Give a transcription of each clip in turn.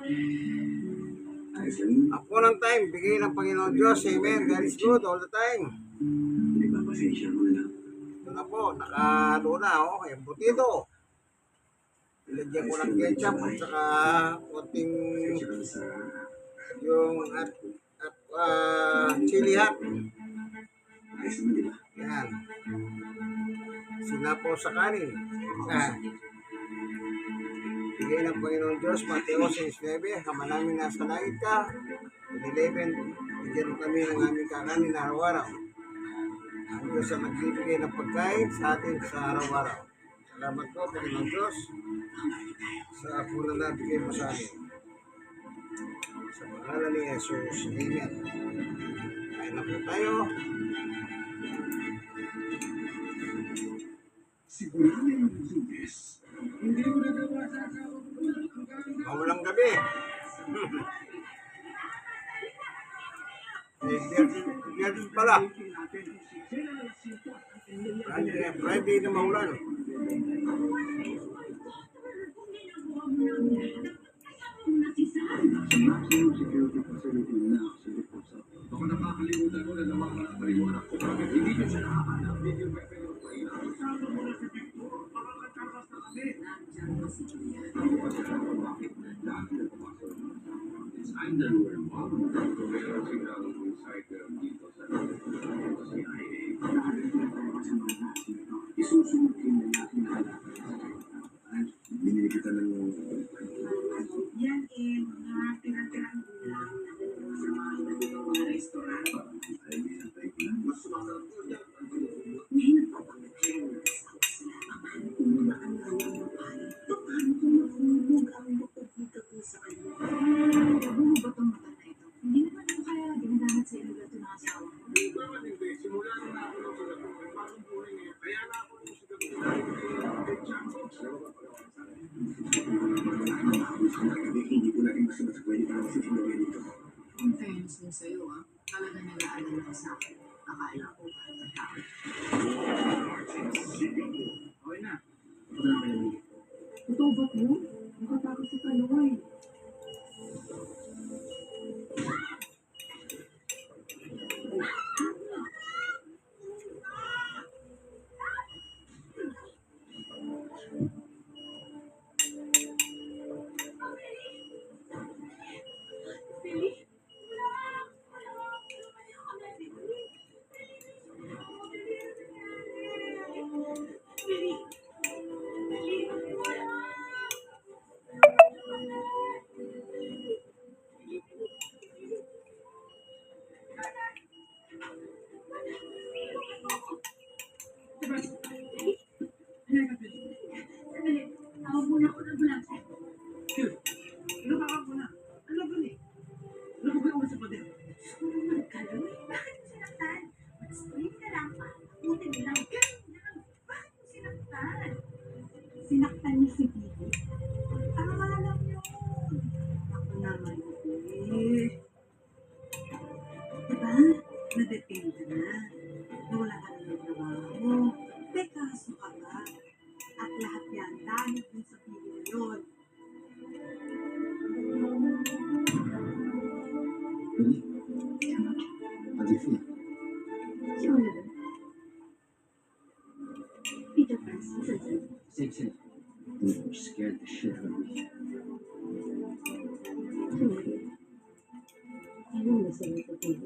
Ayos lang. Ako ng time, bigay ng Panginoon Diyos. Amen. God is good all the time. Hindi ba pasensya mo na lang? Ito na po, nakaluna, oh. Embutido. Ilagyan ko ng ketchup at saka konting Pasensya ka na sa... yung chili hot. Ayos naman, di ba? Yan. Sinapo sa kanin. Bigay ng Panginoon Diyos, Mateo 6:9, Ama namin nasa langit ka. 11, bigyan mo kami ng aming kakanin na araw-araw. Ang Diyos ang nagbibigay ng pagkain sa atin sa araw-araw. Salamat po, Panginoon Diyos, sa po na nabigay mo sa amin. Sa pangalan ni Jesus. Amen. Kain na po tayo. Sigurado yung Lunes. Hindi mo nagawa sa asawa ko. Mawalang gabi. Biyernes pala. Friday na maulan. Security facility na sa report sa... Ako nakakalimutan ko na namang nakakalimutan ko. Hindi ko siya nakahanap. Video weapon yung pahinang. Sabi mo na si Victor, makakatarpas na kami. Ako pa siya ako bakit lahat na pumasok. It's either we're mom. Pero silang insider dito sa CIA. Isusunod na natin lahat. Binili kita ng... Yan mga tira-tirang ulam sa mga restaurant. Ay, minatay ko lang. Mas sumasarap ko dyan. May nagpapakasyon sila. Kung naman ang buhay, paano kung mahulog ang bukod dito sa kanya? Nabuho ba itong mata na ito? Hindi naman ako kaya ginagamit sa ilo ito ng asawa ko. Bakit hindi? Simula na ako ng sigaw. Bagong buhay niya. Kaya na ako ng sigaw. Hindi ko laging basta-basta pwede parang si Tino ganito. In fairness din sa'yo, talaga nag-aalala ka sa akin. Akala ko ba ang tao? Okay na. Ako na pinamili. Totoo ba po? Nakatakot sa Kaloy. Tawag muna ako ng ambulansya. Ano ba ako na? Ano ba ni? Ano ba yung sa pader? Kaloy, bakit mo sinaktan? Mag-scream ka lang pa. Buti nilang ganun lang. Bakit mo sinaktan? Sinaktan niya si Bibi. Ang alam yun. Ako naman eh. Diba? Nadetain ka na. Nawala ka na ng trabaho. May kaso ka ba? At lahat yan dahil dun sa video yun. Really? How do you feel? Si Oliver. Peter Francis says it. Same. You scared the shit out of me. Sorry. Ano ba sila sa TV?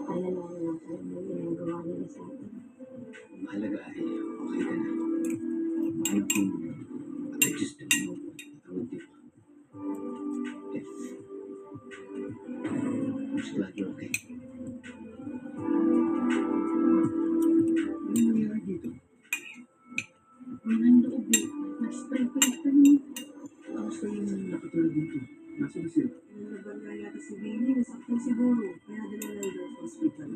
Alalaman natin yung ginagawa nila sa atin. Mahalaga ay okay ka na. Mahal ko mo. I just don't know what I would do. If... I'm just glad you're okay. Ano nangyari dito? Walang loob eh. Nag-spray-spray pa niya. Tapos kayo nakatulog dito. Nasa ba sila? Nabangga yata si Billy. Nasaktan siguro. Kaya dinala daw sa hospital.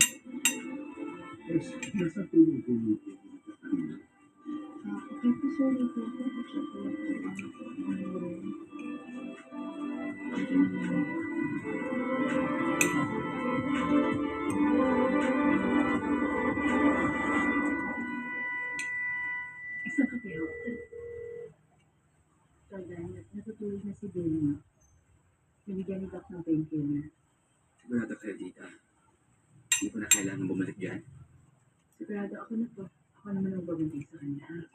Yes, nasa tulog ko dito. Okay po, sorry po. Siya po. Isa ka pero. Dahil natutulog natulog na si Benny. Binigyan ni Doc ng painkiller. Sigurado kayo, tita. Hindi ko na kailangan bumalik dyan. Sigurado ako na po. Ako naman ang babantay sa kanya.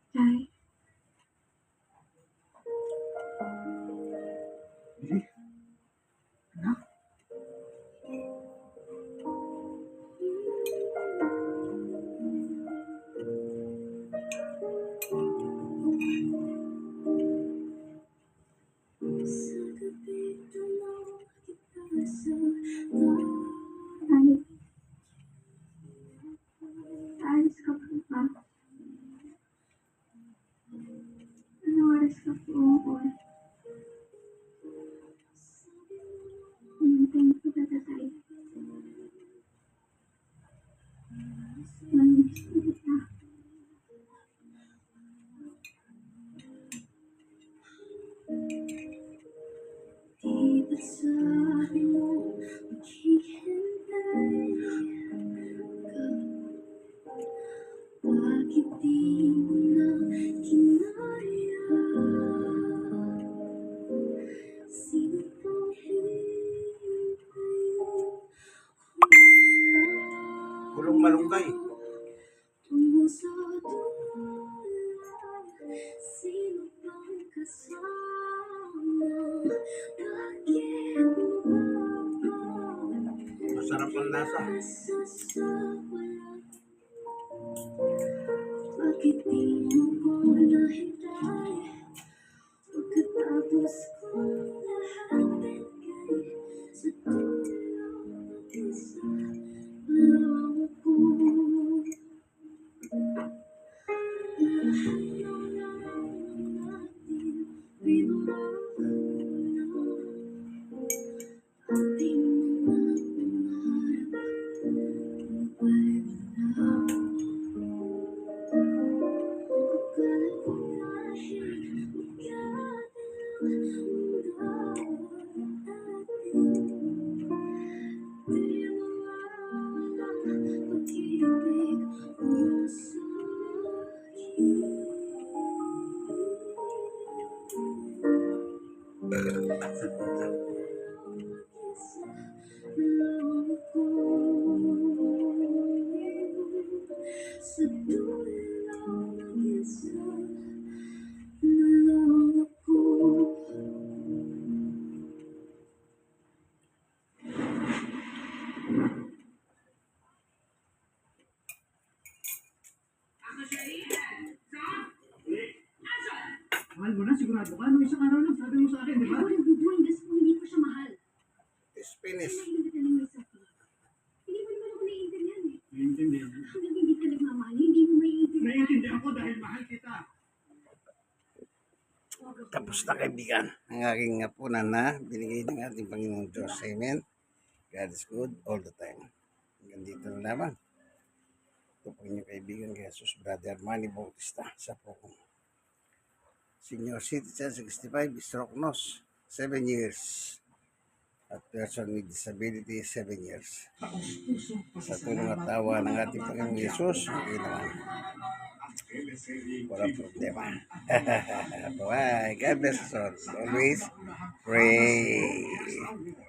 Tay, Billy? Anak? Tay, aalis ka po ba? Anong oras ka po uuwi? Hintayin ko ba, Tay? Namiss ko kita. Di ba't sabi mo maghihintay ka? Bakit di mo na kinaya? Sino pang hintayin? Kulong malunggay. Tungo sa dulan, sino pang kasama? Bakit mo ba Masarap ang lasa. nasasawala? Bakit di mo ko nahintay? Pagkatapos ko lahat bigay sa tulong mag-isa, alam ko lahat ng naman natin pinarahan na ating mga pangarap ay wala. Akala ko kahit magkadala ang daawa natin, di mawawala pag-ibig mo sa'kin. Sa dulang mag-isa, nalaw ako. Mahal mo na, sigurado ginagawa. Nung isang araw lang, sabi mo sa akin, di ba? Ako nagbubuhay gas kung hindi ko siya mahal. It's finished. Kaya hindi ka naman sa hindi mo naman ako naiintindihan eh. Naiintindihan. Hanggang hindi ka nagmamahal, hindi mo maiintindihan. Naiintindihan ko dahil mahal kita. Tapos na kaibigan ang aking hapunan na binigay ng ating Panginoong Diyos. Amen. God is good all the time. Hanggang dito na lamang. Ito po inyong kaibigan kay Jesus Brother Manny Bautista sa po senior citizen 65 stroke nose 7 years at person with disability 7 years. Sa tulong at tawa ng ating Panginoong Jesus, okay naman. Wala problema. Bye. God bless us all. Always pray.